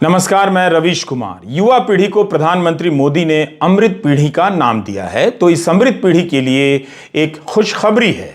नमस्कार, मैं रवीश कुमार। युवा पीढ़ी को प्रधानमंत्री मोदी ने अमृत पीढ़ी का नाम दिया है, तो इस अमृत पीढ़ी के लिए एक खुशखबरी है।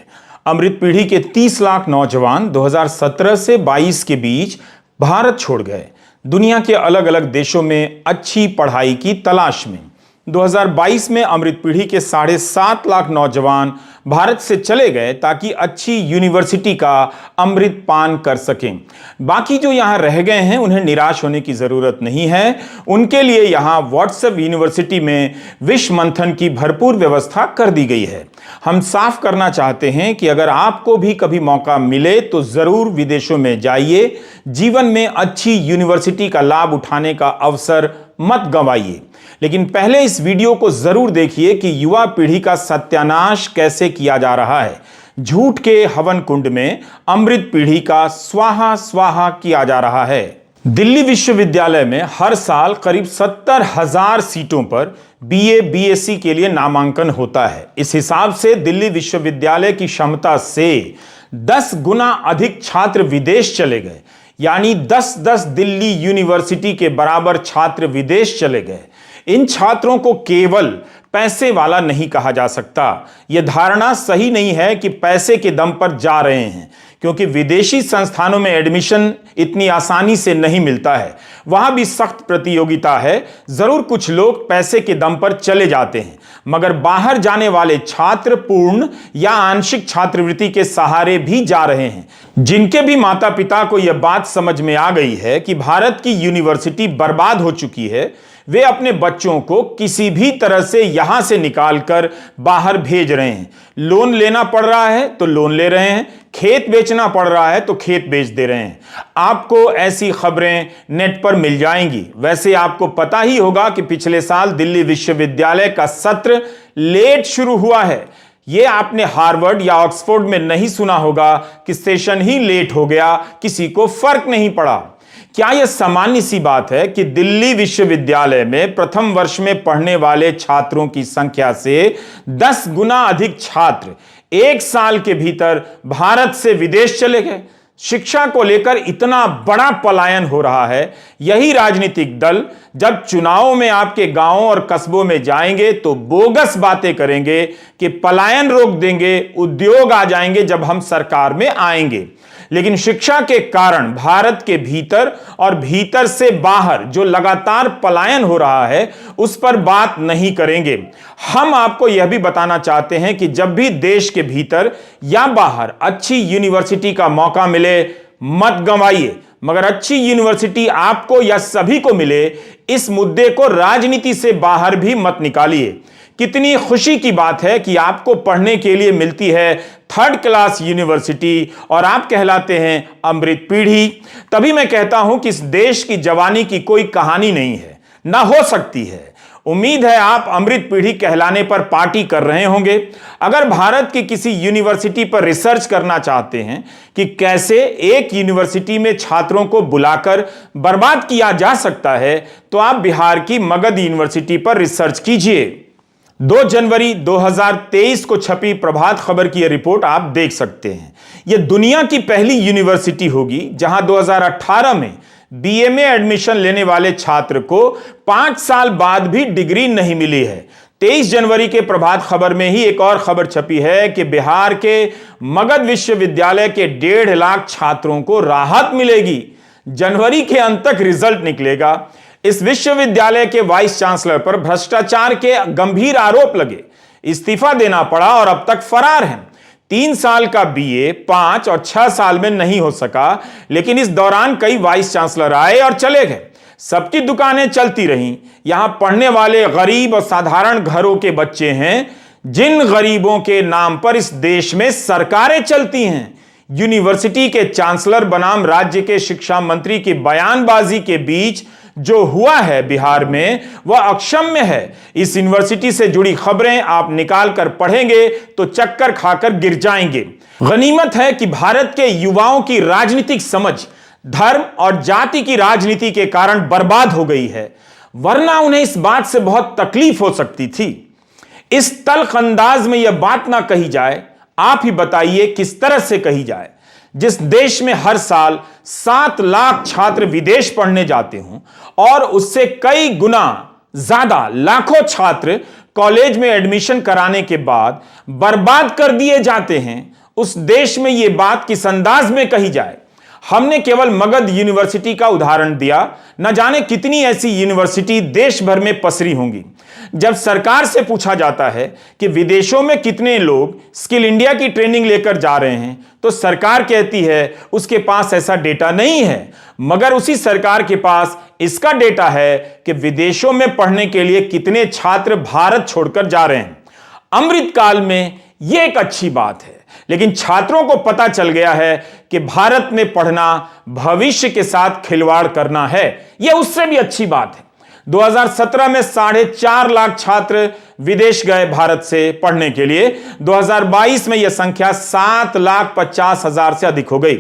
अमृत पीढ़ी के 30 लाख नौजवान 2017 से 22 के बीच भारत छोड़ गए, दुनिया के अलग अलग देशों में अच्छी पढ़ाई की तलाश में। 2022 में अमृत पीढ़ी के 7.5 लाख नौजवान भारत से चले गए ताकि अच्छी यूनिवर्सिटी का अमृत पान कर सकें। बाकी जो यहाँ रह गए हैं उन्हें निराश होने की ज़रूरत नहीं है। उनके लिए यहाँ व्हाट्सएप यूनिवर्सिटी में विश्व मंथन की भरपूर व्यवस्था कर दी गई है। हम साफ करना चाहते हैं कि अगर आपको भी कभी मौका मिले तो ज़रूर विदेशों में जाइए। जीवन में अच्छी यूनिवर्सिटी का लाभ उठाने का अवसर मत गंवाइए। लेकिन पहले इस वीडियो को जरूर देखिए कि युवा पीढ़ी का सत्यानाश कैसे किया जा रहा है। झूठ के हवन कुंड में अमृत पीढ़ी का स्वाहा स्वाहा किया जा रहा है। दिल्ली विश्वविद्यालय में हर साल करीब 70,000 सीटों पर बीए बीएससी के लिए नामांकन होता है। इस हिसाब से दिल्ली विश्वविद्यालय की क्षमता से 10 गुना अधिक छात्र विदेश चले गए, यानी 10-10 दिल्ली यूनिवर्सिटी के बराबर छात्र विदेश चले गए। इन छात्रों को केवल पैसे वाला नहीं कहा जा सकता। यह धारणा सही नहीं है कि पैसे के दम पर जा रहे हैं, क्योंकि विदेशी संस्थानों में एडमिशन इतनी आसानी से नहीं मिलता है। वहां भी सख्त प्रतियोगिता है। जरूर कुछ लोग पैसे के दम पर चले जाते हैं, मगर बाहर जाने वाले छात्र पूर्ण या आंशिक छात्रवृत्ति के सहारे भी जा रहे हैं। जिनके भी माता पिता को यह बात समझ में आ गई है कि भारत की यूनिवर्सिटी बर्बाद हो चुकी है, वे अपने बच्चों को किसी भी तरह से यहां से निकालकर बाहर भेज रहे हैं। लोन लेना पड़ रहा है तो लोन ले रहे हैं, खेत बेचना पड़ रहा है तो खेत बेच दे रहे हैं। आपको ऐसी खबरें नेट पर मिल जाएंगी। वैसे आपको पता ही होगा कि पिछले साल दिल्ली विश्वविद्यालय का सत्र लेट शुरू हुआ है। यह आपने हार्वर्ड या ऑक्सफोर्ड में नहीं सुना होगा कि सेशन ही लेट हो गया, किसी को फर्क नहीं पड़ा। क्या यह सामान्य सी बात है कि दिल्ली विश्वविद्यालय में प्रथम वर्ष में पढ़ने वाले छात्रों की संख्या से 10 गुना अधिक छात्र एक साल के भीतर भारत से विदेश चले गए? शिक्षा को लेकर इतना बड़ा पलायन हो रहा है। यही राजनीतिक दल जब चुनावों में आपके गांवों और कस्बों में जाएंगे तो बोगस बातें करेंगे कि पलायन रोक देंगे, उद्योग आ जाएंगे जब हम सरकार में आएंगे। लेकिन शिक्षा के कारण भारत के भीतर और भीतर से बाहर जो लगातार पलायन हो रहा है उस पर बात नहीं करेंगे। हम आपको यह भी बताना चाहते हैं कि जब भी देश के भीतर या बाहर अच्छी यूनिवर्सिटी का मौका मिले, मत गंवाइए। मगर अच्छी यूनिवर्सिटी आपको या सभी को मिले, इस मुद्दे को राजनीति से बाहर भी मत निकालिए। कितनी खुशी की बात है कि आपको पढ़ने के लिए मिलती है 3rd क्लास यूनिवर्सिटी और आप कहलाते हैं अमृत पीढ़ी। तभी मैं कहता हूं कि इस देश की जवानी की कोई कहानी नहीं है, ना हो सकती है। उम्मीद है आप अमृत पीढ़ी कहलाने पर पार्टी कर रहे होंगे। अगर भारत की किसी यूनिवर्सिटी पर रिसर्च करना चाहते हैं कि कैसे एक यूनिवर्सिटी में छात्रों को बुलाकर बर्बाद किया जा सकता है, तो आप बिहार की मगध यूनिवर्सिटी पर रिसर्च कीजिए। 2 जनवरी 2023 को छपी प्रभात खबर की यह रिपोर्ट आप देख सकते हैं। यह दुनिया की पहली यूनिवर्सिटी होगी जहां 2018 में बीए में एडमिशन लेने वाले छात्र को 5 साल बाद भी डिग्री नहीं मिली है। 23 जनवरी के प्रभात खबर में ही एक और खबर छपी है कि बिहार के मगध विश्वविद्यालय के 1.5 लाख छात्रों को राहत मिलेगी। जनवरी के अंत तक रिजल्ट निकलेगा। इस विश्वविद्यालय के वाइस चांसलर पर भ्रष्टाचार के गंभीर आरोप लगे, इस्तीफा देना पड़ा और अब तक फरार हैं। 3 साल का बीए 5 और 6 साल में नहीं हो सका, लेकिन इस दौरान कई वाइस चांसलर आए और चले गए। सबकी दुकानें चलती रहीं। यहां पढ़ने वाले गरीब और साधारण घरों के बच्चे हैं, जिन गरीबों के नाम पर इस देश में सरकारें चलती हैं। यूनिवर्सिटी के चांसलर बनाम राज्य के शिक्षा मंत्री की बयानबाजी के बीच जो हुआ है बिहार में, वह अक्षम्य है। इस यूनिवर्सिटी से जुड़ी खबरें आप निकाल कर पढ़ेंगे तो चक्कर खाकर गिर जाएंगे। गनीमत है कि भारत के युवाओं की राजनीतिक समझ धर्म और जाति की राजनीति के कारण बर्बाद हो गई है, वरना उन्हें इस बात से बहुत तकलीफ हो सकती थी। इस तल्ख अंदाज में यह बात ना कही जाए। आप ही बताइए किस तरह से कही जाए। जिस देश में हर साल 7 लाख छात्र विदेश पढ़ने जाते हों और उससे कई गुना ज्यादा लाखों छात्र कॉलेज में एडमिशन कराने के बाद बर्बाद कर दिए जाते हैं, उस देश में यह बात किस अंदाज में कही जाए। हमने केवल मगध यूनिवर्सिटी का उदाहरण दिया, न जाने कितनी ऐसी यूनिवर्सिटी देश भर में पसरी होंगी। जब सरकार से पूछा जाता है कि विदेशों में कितने लोग स्किल इंडिया की ट्रेनिंग लेकर जा रहे हैं, तो सरकार कहती है उसके पास ऐसा डेटा नहीं है, मगर उसी सरकार के पास इसका डेटा है कि विदेशों में पढ़ने के लिए कितने छात्र भारत छोड़कर जा रहे हैं। अमृतकाल में यह एक अच्छी बात है, लेकिन छात्रों को पता चल गया है कि भारत में पढ़ना भविष्य के साथ खिलवाड़ करना है। यह उससे भी अच्छी बात है। 2017 में 4.5 लाख छात्र विदेश गए भारत से पढ़ने के लिए। 2022 में यह संख्या 7,50,000 से अधिक हो गई।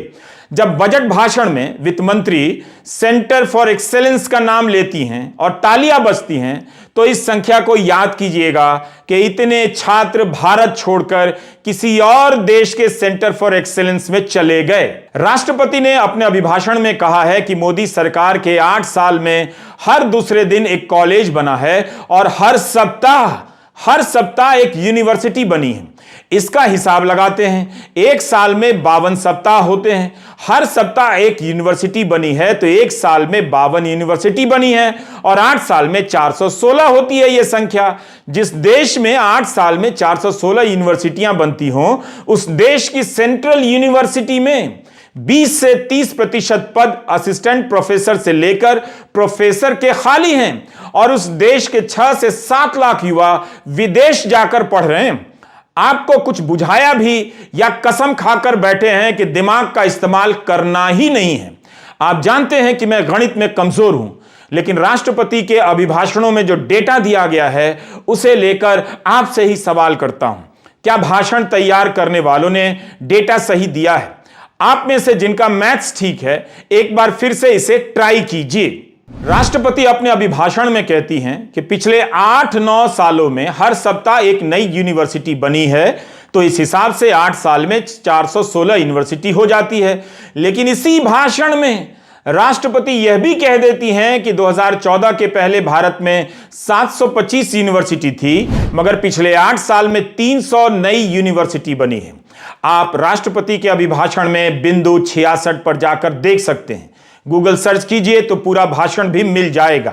जब बजट भाषण में वित्त मंत्री सेंटर फॉर एक्सेलेंस का नाम लेती हैं और तालियां बजती हैं, तो इस संख्या को याद कीजिएगा कि इतने छात्र भारत छोड़कर किसी और देश के सेंटर फॉर एक्सेलेंस में चले गए। राष्ट्रपति ने अपने अभिभाषण में कहा है कि मोदी सरकार के 8 साल में हर दूसरे दिन एक कॉलेज बना है और हर सप्ताह एक यूनिवर्सिटी बनी है। इसका हिसाब लगाते हैं, एक साल में 52 सप्ताह होते हैं। हर सप्ताह एक यूनिवर्सिटी बनी है तो एक साल में 52 यूनिवर्सिटी बनी है और 8 साल में 416 होती है यह संख्या। जिस देश में 8 साल में 416 यूनिवर्सिटियां बनती हों, उस देश की सेंट्रल यूनिवर्सिटी में 20 से 30% पद असिस्टेंट प्रोफेसर से लेकर प्रोफेसर के खाली हैं और उस देश के 6 से 7 लाख युवा विदेश जाकर पढ़ रहे हैं। आपको कुछ बुझाया भी या कसम खाकर बैठे हैं कि दिमाग का इस्तेमाल करना ही नहीं है। आप जानते हैं कि मैं गणित में कमजोर हूं, लेकिन राष्ट्रपति के अभिभाषणों में जो डेटा दिया गया है उसे लेकर आपसे ही सवाल करता हूं, क्या भाषण तैयार करने वालों ने डेटा सही दिया है? आप में से जिनका मैथ्स ठीक है, एक बार फिर से इसे ट्राई कीजिए। राष्ट्रपति अपने अभिभाषण में कहती हैं कि पिछले 8-9 सालों में हर सप्ताह एक नई यूनिवर्सिटी बनी है, तो इस हिसाब से 8 साल में 416 यूनिवर्सिटी हो जाती है। लेकिन इसी भाषण में राष्ट्रपति यह भी कह देती हैं कि 2014 के पहले भारत में 725 यूनिवर्सिटी थी, मगर पिछले 8 साल में 300 नई यूनिवर्सिटी बनी है। आप राष्ट्रपति के अभिभाषण में बिंदु 66 पर जाकर देख सकते हैं। गूगल सर्च कीजिए तो पूरा भाषण भी मिल जाएगा।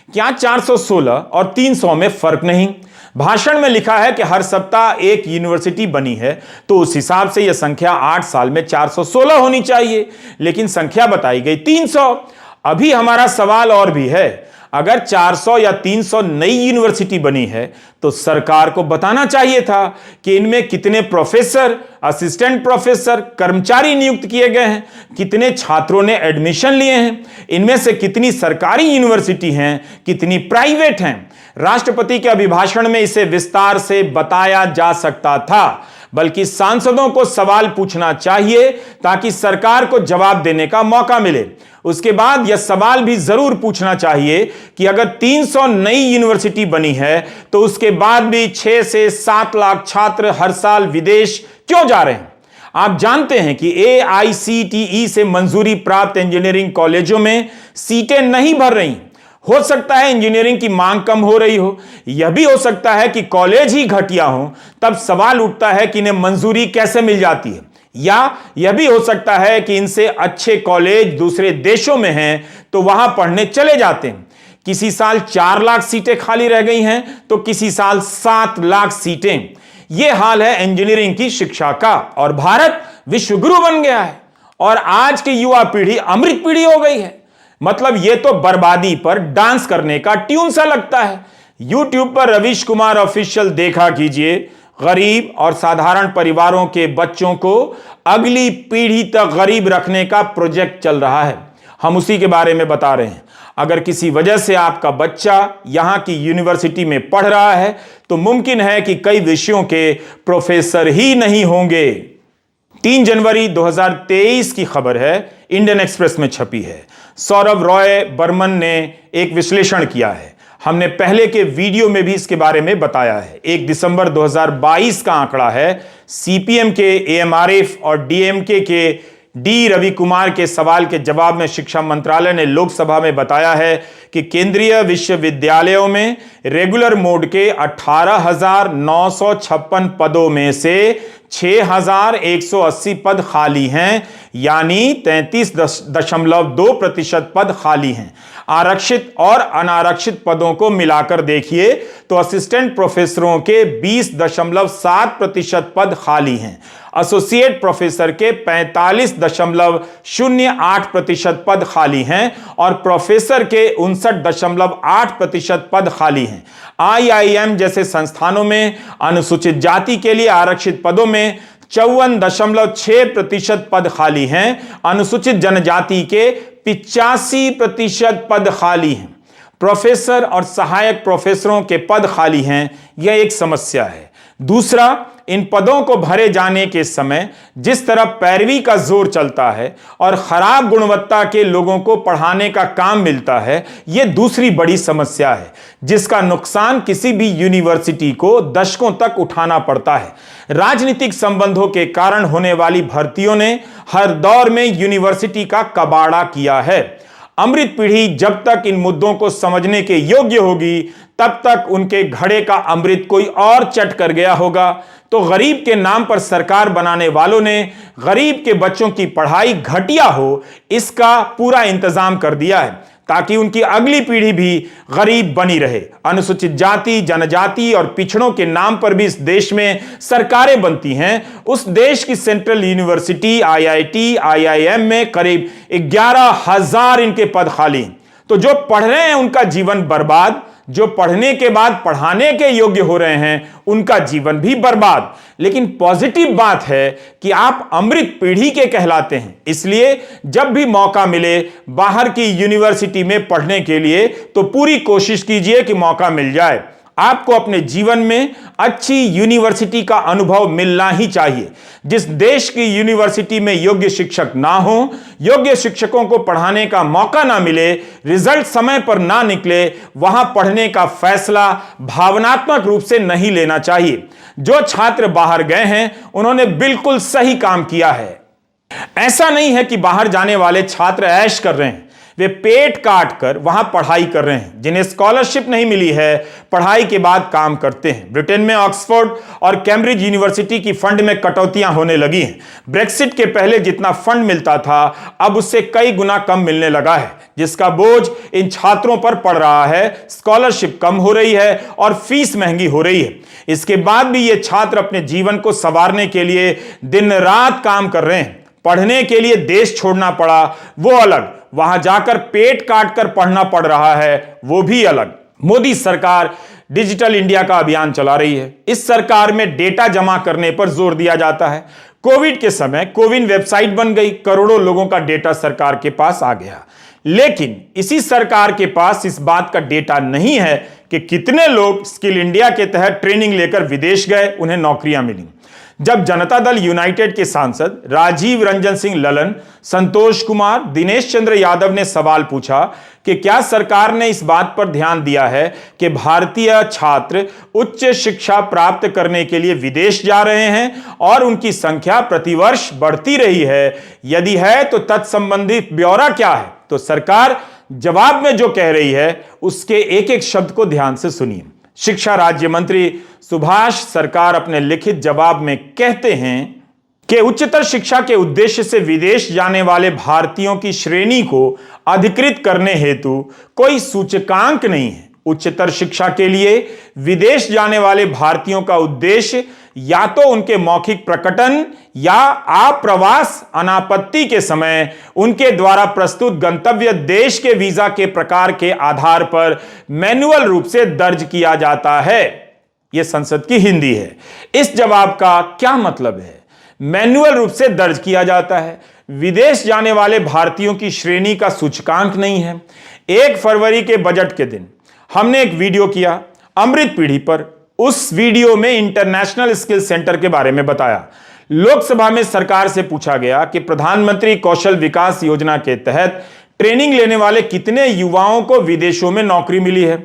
क्या 416 और 300 में फर्क नहीं? भाषण में लिखा है कि हर सप्ताह एक यूनिवर्सिटी बनी है, तो उस हिसाब से यह संख्या 8 साल में 416 होनी चाहिए, लेकिन संख्या बताई गई 300। अभी हमारा सवाल और भी है, अगर 400 या 300 नई यूनिवर्सिटी बनी है तो सरकार को बताना चाहिए था कि इनमें कितने प्रोफेसर, असिस्टेंट प्रोफेसर, कर्मचारी नियुक्त किए गए हैं, कितने छात्रों ने एडमिशन लिए हैं, इनमें से कितनी सरकारी यूनिवर्सिटी हैं, कितनी प्राइवेट हैं। राष्ट्रपति के अभिभाषण में इसे विस्तार से बताया जा सकता था, बल्कि सांसदों को सवाल पूछना चाहिए ताकि सरकार को जवाब देने का मौका मिले। उसके बाद यह सवाल भी जरूर पूछना चाहिए कि अगर 300 नई यूनिवर्सिटी बनी है तो उसके बाद भी 6 से 7 लाख छात्र हर साल विदेश क्यों जा रहे हैं? आप जानते हैं कि AICTE से मंजूरी प्राप्त इंजीनियरिंग कॉलेजों में सीटें नहीं भर रही। हो सकता है इंजीनियरिंग की मांग कम हो रही हो, यह भी हो सकता है कि कॉलेज ही घटिया हो। तब सवाल उठता है कि इन्हें मंजूरी कैसे मिल जाती है, या यह भी हो सकता है कि इनसे अच्छे कॉलेज दूसरे देशों में हैं तो वहां पढ़ने चले जाते हैं। किसी साल 4 लाख सीटें खाली रह गई हैं तो किसी साल 7 लाख सीटें। यह हाल है इंजीनियरिंग की शिक्षा का, और भारत विश्वगुरु बन गया है और आज की युवा पीढ़ी अमृत पीढ़ी हो गई है। मतलब यह तो बर्बादी पर डांस करने का ट्यून सा लगता है। YouTube पर रवीश कुमार ऑफिशियल देखा कीजिए। गरीब और साधारण परिवारों के बच्चों को अगली पीढ़ी तक गरीब रखने का प्रोजेक्ट चल रहा है, हम उसी के बारे में बता रहे हैं। अगर किसी वजह से आपका बच्चा यहां की यूनिवर्सिटी में पढ़ रहा है तो मुमकिन है कि कई विषयों के प्रोफेसर ही नहीं होंगे। 3 जनवरी 2023 की खबर है, इंडियन एक्सप्रेस में छपी है। सौरभ रॉय बर्मन ने एक विश्लेषण किया है, हमने पहले के वीडियो में भी इसके बारे में बताया है। 1 दिसंबर 2022 का आंकड़ा है। CPM के, AMRF और DMK के डी रवि कुमार के सवाल के जवाब में शिक्षा मंत्रालय ने लोकसभा में बताया है कि केंद्रीय विश्वविद्यालयों में रेगुलर मोड के 18,956 पदों में से 6,180 पद खाली हैं, यानी 33.2% पद खाली हैं। आरक्षित और अनारक्षित पदों को मिलाकर देखिए तो असिस्टेंट प्रोफेसरों के 20.7% पद खाली हैं, एसोसिएट प्रोफेसर के 45.08% पद खाली हैं और प्रोफेसर के 59.8% पद खाली हैं। IIM जैसे संस्थानों में अनुसूचित जाति के लिए आरक्षित पदों में 54.6% पद खाली हैं, अनुसूचित जनजाति के 85% पद खाली हैं। प्रोफेसर और सहायक प्रोफेसरों के पद खाली हैं, यह एक समस्या है। दूसरा, इन पदों को भरे जाने के समय जिस तरह पैरवी का जोर चलता है और खराब गुणवत्ता के लोगों को पढ़ाने का काम मिलता है, यह दूसरी बड़ी समस्या है, जिसका नुकसान किसी भी यूनिवर्सिटी को दशकों तक उठाना पड़ता है। राजनीतिक संबंधों के कारण होने वाली भर्तियों ने हर दौर में यूनिवर्सिटी का कबाड़ा किया है। अमृत पीढ़ी जब तक इन मुद्दों को समझने के योग्य होगी, तब तक उनके घड़े का अमृत कोई और चट कर गया होगा। तो गरीब के नाम पर सरकार बनाने वालों ने गरीब के बच्चों की पढ़ाई घटिया हो, इसका पूरा इंतजाम कर दिया है, ताकि उनकी अगली पीढ़ी भी गरीब बनी रहे। अनुसूचित जाति, जनजाति और पिछड़ों के नाम पर भी इस देश में सरकारें बनती हैं। उस देश की सेंट्रल यूनिवर्सिटी, IIT, IIM में करीब 11,000 इनके पद खाली। तो जो पढ़ रहे हैं उनका जीवन बर्बाद, जो पढ़ने के बाद पढ़ाने के योग्य हो रहे हैं उनका जीवन भी बर्बाद। लेकिन पॉजिटिव बात है कि आप अमृत पीढ़ी के कहलाते हैं, इसलिए जब भी मौका मिले बाहर की यूनिवर्सिटी में पढ़ने के लिए तो पूरी कोशिश कीजिए कि मौका मिल जाए। आपको अपने जीवन में अच्छी यूनिवर्सिटी का अनुभव मिलना ही चाहिए। जिस देश की यूनिवर्सिटी में योग्य शिक्षक ना हो, योग्य शिक्षकों को पढ़ाने का मौका ना मिले, रिजल्ट समय पर ना निकले, वहां पढ़ने का फैसला भावनात्मक रूप से नहीं लेना चाहिए। जो छात्र बाहर गए हैं उन्होंने बिल्कुल सही काम किया है। ऐसा नहीं है कि बाहर जाने वाले छात्र ऐश कर रहे हैं, वे पेट काट कर वहां पढ़ाई कर रहे हैं। जिन्हें स्कॉलरशिप नहीं मिली है, पढ़ाई के बाद काम करते हैं। ब्रिटेन में ऑक्सफोर्ड और कैम्ब्रिज यूनिवर्सिटी की फंड में कटौतियां होने लगी हैं। ब्रेक्सिट के पहले जितना फंड मिलता था, अब उससे कई गुना कम मिलने लगा है, जिसका बोझ इन छात्रों पर पड़ रहा है। स्कॉलरशिप कम हो रही है और फीस महंगी हो रही है। इसके बाद भी ये छात्र अपने जीवन को संवारने के लिए दिन रात काम कर रहे हैं। पढ़ने के लिए देश छोड़ना पड़ा, वो अलग, वहां जाकर पेट काट कर पढ़ना पड़ रहा है, वो भी अलग। मोदी सरकार डिजिटल इंडिया का अभियान चला रही है। इस सरकार में डेटा जमा करने पर जोर दिया जाता है। कोविड के समय कोविन वेबसाइट बन गई, करोड़ों लोगों का डेटा सरकार के पास आ गया। लेकिन इसी सरकार के पास इस बात का डेटा नहीं है कि कितने लोग स्किल इंडिया के तहत ट्रेनिंग लेकर विदेश गए, उन्हें नौकरियां मिली। जब जनता दल यूनाइटेड के सांसद राजीव रंजन सिंह ललन, संतोष कुमार, दिनेश चंद्र यादव ने सवाल पूछा कि क्या सरकार ने इस बात पर ध्यान दिया है कि भारतीय छात्र उच्च शिक्षा प्राप्त करने के लिए विदेश जा रहे हैं और उनकी संख्या प्रतिवर्ष बढ़ती रही है? यदि है तो तत्संबंधित ब्यौरा क्या है? तो सरकार जवाब में जो कह रही है उसके एक एक शब्द को ध्यान से सुनिए। शिक्षा राज्य मंत्री सुभाष सरकार अपने लिखित जवाब में कहते हैं कि उच्चतर शिक्षा के उद्देश्य से विदेश जाने वाले भारतीयों की श्रेणी को अधिकृत करने हेतु कोई सूचकांक नहीं है। उच्चतर शिक्षा के लिए विदेश जाने वाले भारतीयों का उद्देश्य या तो उनके मौखिक प्रकटन या आप्रवास अनापत्ति के समय उनके द्वारा प्रस्तुत गंतव्य देश के वीजा के प्रकार के आधार पर मैनुअल रूप से दर्ज किया जाता है। यह संसद की हिंदी है। इस जवाब का क्या मतलब है? मैनुअल रूप से दर्ज किया जाता है। विदेश जाने वाले भारतीयों की श्रेणी का सूचकांक नहीं है। 1 फरवरी के बजट के दिन हमने एक वीडियो किया अमृत पीढ़ी पर। उस वीडियो में इंटरनेशनल स्किल सेंटर के बारे में बताया। लोकसभा में सरकार से पूछा गया कि प्रधानमंत्री कौशल विकास योजना के तहत ट्रेनिंग लेने वाले कितने युवाओं को विदेशों में नौकरी मिली है।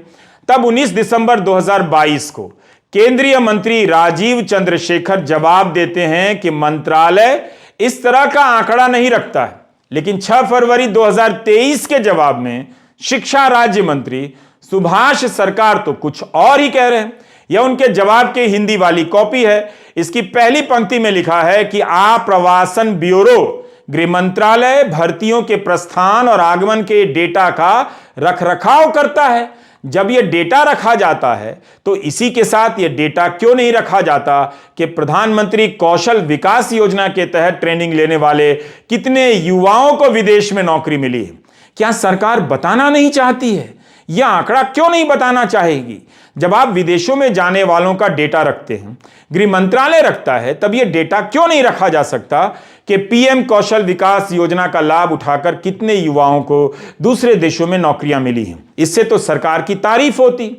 तब 19 दिसंबर 2022 को केंद्रीय मंत्री राजीव चंद्रशेखर जवाब देते हैं कि मंत्रालय इस तरह का आंकड़ा नहीं रखता है। लेकिन 6 फरवरी 2023 के जवाब में शिक्षा राज्य मंत्री सुभाष सरकार तो कुछ और ही कह रहे हैं। यह उनके जवाब की हिंदी वाली कॉपी है। इसकी पहली पंक्ति में लिखा है कि आप्रवासन ब्यूरो गृह मंत्रालय भर्तियों के प्रस्थान और आगमन के डेटा का रखरखाव करता है। जब यह डेटा रखा जाता है तो इसी के साथ यह डेटा क्यों नहीं रखा जाता कि प्रधानमंत्री कौशल विकास योजना के तहत ट्रेनिंग लेने वाले कितने युवाओं को विदेश में नौकरी मिली है? क्या सरकार बताना नहीं चाहती है? यह आंकड़ा क्यों नहीं बताना चाहेगी? जब आप विदेशों में जाने वालों का डेटा रखते हैं, गृह मंत्रालय रखता है, तब यह डेटा क्यों नहीं रखा जा सकता कि पीएम कौशल विकास योजना का लाभ उठाकर कितने युवाओं को दूसरे देशों में नौकरियां मिली हैं? इससे तो सरकार की तारीफ होती।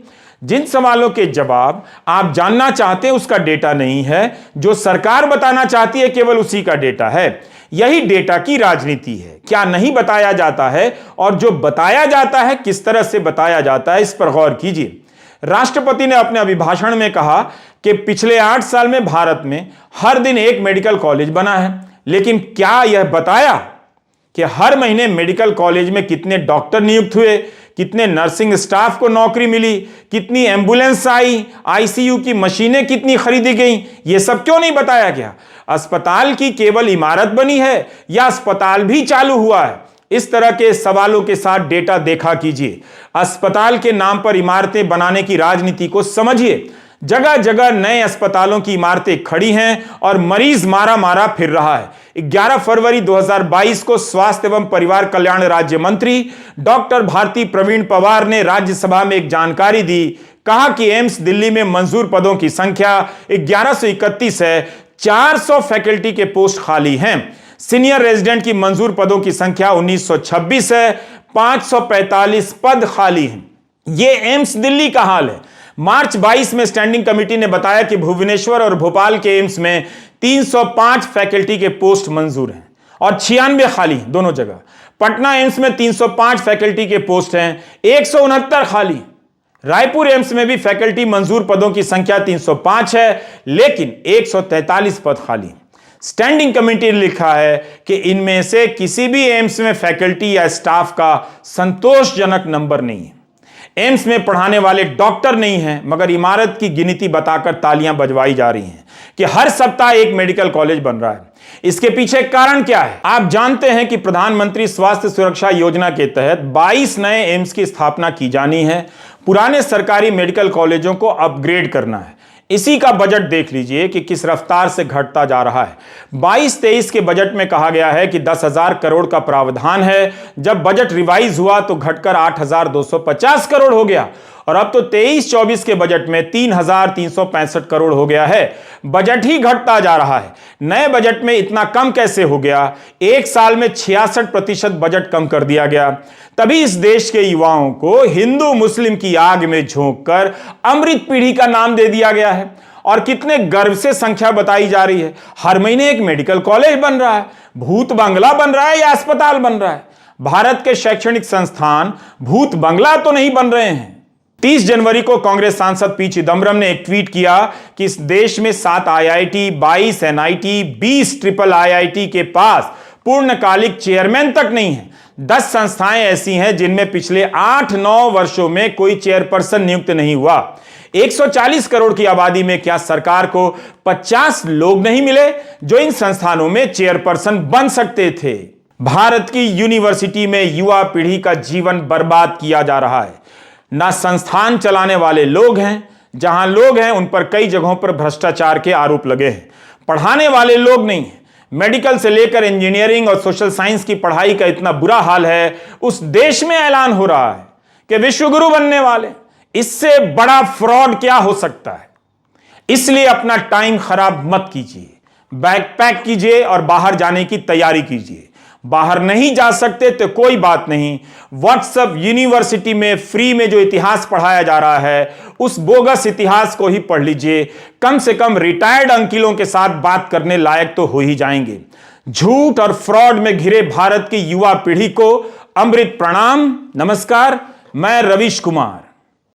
जिन सवालों के जवाब आप जानना चाहते हैं उसका डेटा नहीं है, जो सरकार बताना चाहती है केवल उसी का डेटा है। यही डेटा की राजनीति है। क्या नहीं बताया जाता है और जो बताया जाता है किस तरह से बताया जाता है, इस पर गौर कीजिए। राष्ट्रपति ने अपने अभिभाषण में कहा कि पिछले 8 साल में भारत में हर दिन एक मेडिकल कॉलेज बना है, लेकिन क्या यह बताया कि हर महीने मेडिकल कॉलेज में कितने डॉक्टर नियुक्त हुए, कितने नर्सिंग स्टाफ को नौकरी मिली, कितनी एम्बुलेंस आई, आईसीयू की मशीनें कितनी खरीदी गई? यह सब क्यों नहीं बताया गया? अस्पताल की केवल इमारत बनी है या अस्पताल भी चालू हुआ है? इस तरह के सवालों के साथ डेटा देखा कीजिए। अस्पताल के नाम पर इमारतें बनाने की राजनीति को समझिए। जगह जगह नए अस्पतालों की इमारतें खड़ी हैं और मरीज मारा मारा फिर रहा है। 11 फरवरी 2022 को स्वास्थ्य एवं परिवार कल्याण राज्य मंत्री डॉक्टर भारती प्रवीण पवार ने राज्यसभा में एक जानकारी दी। कहा कि एम्स दिल्ली में मंजूर पदों की संख्या 1131 है, 400 फैकल्टी के पोस्ट खाली हैं। सीनियर रेजिडेंट की मंजूर पदों की संख्या 1926 है, 545 पद खाली हैं। यह एम्स दिल्ली का हाल है। मार्च 22 में स्टैंडिंग कमेटी ने बताया कि भुवनेश्वर और भोपाल के एम्स में 305 फैकल्टी के पोस्ट मंजूर हैं और 96 खाली हैं दोनों जगह। पटना एम्स में 305 फैकल्टी के पोस्ट हैं, 169 खाली। रायपुर एम्स में भी फैकल्टी मंजूर पदों की संख्या 305 है, लेकिन 143 पद खाली। स्टैंडिंग कमेटी ने लिखा है कि इनमें से किसी भी एम्स में फैकल्टी या स्टाफ का संतोषजनक नंबर नहीं है। एम्स में पढ़ाने वाले डॉक्टर नहीं हैं, मगर इमारत की गिनती बताकर तालियां बजवाई जा रही हैं कि हर सप्ताह एक मेडिकल कॉलेज बन रहा है। इसके पीछे कारण क्या है? आप जानते हैं कि प्रधानमंत्री स्वास्थ्य सुरक्षा योजना के तहत 22 नए एम्स की स्थापना की जानी है। पुराने सरकारी मेडिकल कॉलेजों को अपग्रेड करना है। इसी का बजट देख लीजिए कि किस रफ्तार से घटता जा रहा है। 22-23 के बजट में कहा गया है कि 10,000 करोड़ का प्रावधान है। जब बजट रिवाइज हुआ तो घटकर 8,250 करोड़ हो गया और अब तो 23-24 के बजट में 3,365 करोड़ हो गया है। बजट ही घटता जा रहा है। नए बजट में इतना कम कैसे हो गया? एक साल में 66% बजट कम कर दिया गया। तभी इस देश के युवाओं को हिंदू मुस्लिम की आग में झोंककर अमृत पीढ़ी का नाम दे दिया गया है। और कितने गर्व से संख्या बताई जा रही है। हर महीने एक मेडिकल कॉलेज बन रहा है, भूत बंगला बन रहा है या अस्पताल बन रहा है। भारत के शैक्षणिक संस्थान भूत बंगला तो नहीं बन रहे हैं। 30 जनवरी को कांग्रेस सांसद पी चिदम्बरम ने एक ट्वीट किया कि इस देश में 7 IIT, 22 NIT, 20 ट्रिपल IIT के पास पूर्णकालिक चेयरमैन तक नहीं है। 10 संस्थाएं ऐसी हैं जिनमें पिछले 8-9 वर्षों में कोई चेयरपर्सन नियुक्त नहीं हुआ। 140 करोड़ की आबादी में क्या सरकार को 50 लोग नहीं मिले जो इन संस्थानों में चेयरपर्सन बन सकते थे? भारत की यूनिवर्सिटी में युवा पीढ़ी का जीवन बर्बाद किया जा रहा है। ना संस्थान चलाने वाले लोग हैं, जहां लोग हैं उन पर कई जगहों पर भ्रष्टाचार के आरोप लगे हैं। पढ़ाने वाले लोग नहीं हैं। मेडिकल से लेकर इंजीनियरिंग और सोशल साइंस की पढ़ाई का इतना बुरा हाल है, उस देश में ऐलान हो रहा है कि विश्वगुरु बनने वाले। इससे बड़ा फ्रॉड क्या हो सकता है? इसलिए अपना टाइम खराब मत कीजिए, बैग पैक कीजिए और बाहर जाने की तैयारी कीजिए। बाहर नहीं जा सकते तो कोई बात नहीं, व्हाट्सएप यूनिवर्सिटी में फ्री में जो इतिहास पढ़ाया जा रहा है उस बोगस इतिहास को ही पढ़ लीजिए। कम से कम रिटायर्ड अंकिलों के साथ बात करने लायक तो हो ही जाएंगे। झूठ और फ्रॉड में घिरे भारत की युवा पीढ़ी को अमृत प्रणाम। नमस्कार, मैं रवीश कुमार।